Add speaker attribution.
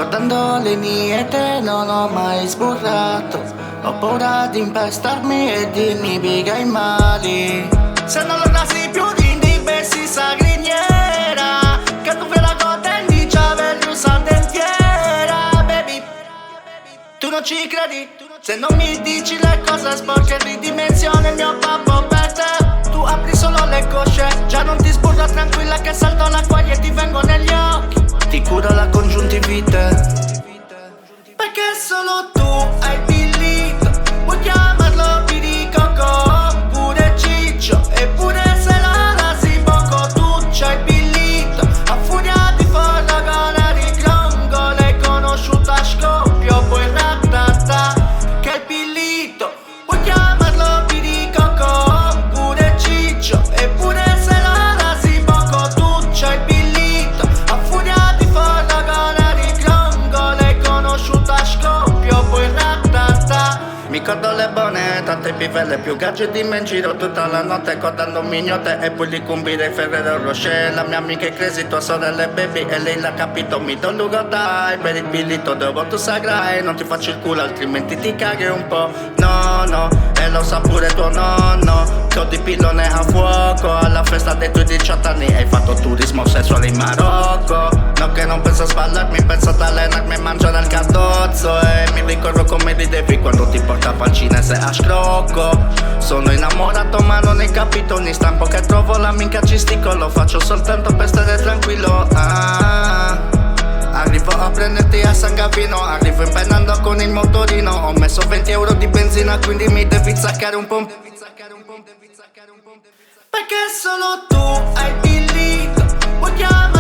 Speaker 1: Guardando le mie te non ho mai sburrato. Ho paura di impestarmi e dirmi piega i mali. Se non lo nasi più di bessi sa griniera, che tu fai la coda e dici averli usata intera. Baby, tu non ci credi se non mi dici le cose sporche. Ridimensione il mio babbo per te. Tu apri solo le cosce, già non ti sburro, tranquilla che salto l'acqua e ti vengo negli occhi. Ti curo la congiuntivite, perché solo tu hai pillito. Puoi chiamarlo piricoco oppure ciccio, eppure se la rasi poco tu c'hai pillito. A furia di forno con la ricrongo l'hai conosciuta a scoppio, poi ratata che è pillito. Puoi chiamarlo piricoco oppure ciccio, eppure se la rasi poco tu c'hai pillito. A furia di forno con la ricrongo l'hai conosciuta a scoppio, poi ratata. Mi ricordo le buone, tante pivelle più gadget di me in giro tutta la notte, codando mignote e poi li combire Ferrero Rocher. La mia amica è crazy, tua sorella è baby e lei l'ha capito, mi do lugo dai. Per il billito devo tu sagrai, non ti faccio il culo altrimenti ti caghi un po'. No, no, e lo sa pure tuo nonno, che ho di pillone a fuoco. Alla festa dei tuoi 18 anni hai fatto turismo sessuale in Marocco. No che non penso a sballarmi, penso ad allenarmi e mangiare al cardozzo. E mi ricordo come ridevi quando ti portavo al cinese a scrocco. Sono innamorato ma non hai capito, ogni stampo che trovo la minchia ci sticco. Lo faccio soltanto per stare tranquillo. Arrivo a prenderti a San Gavino, arrivo impennando con il motorino. Ho messo 20 euro di benzina, quindi mi devi zaccare un po'. Perché solo tu hai pillito. Puoi chiamare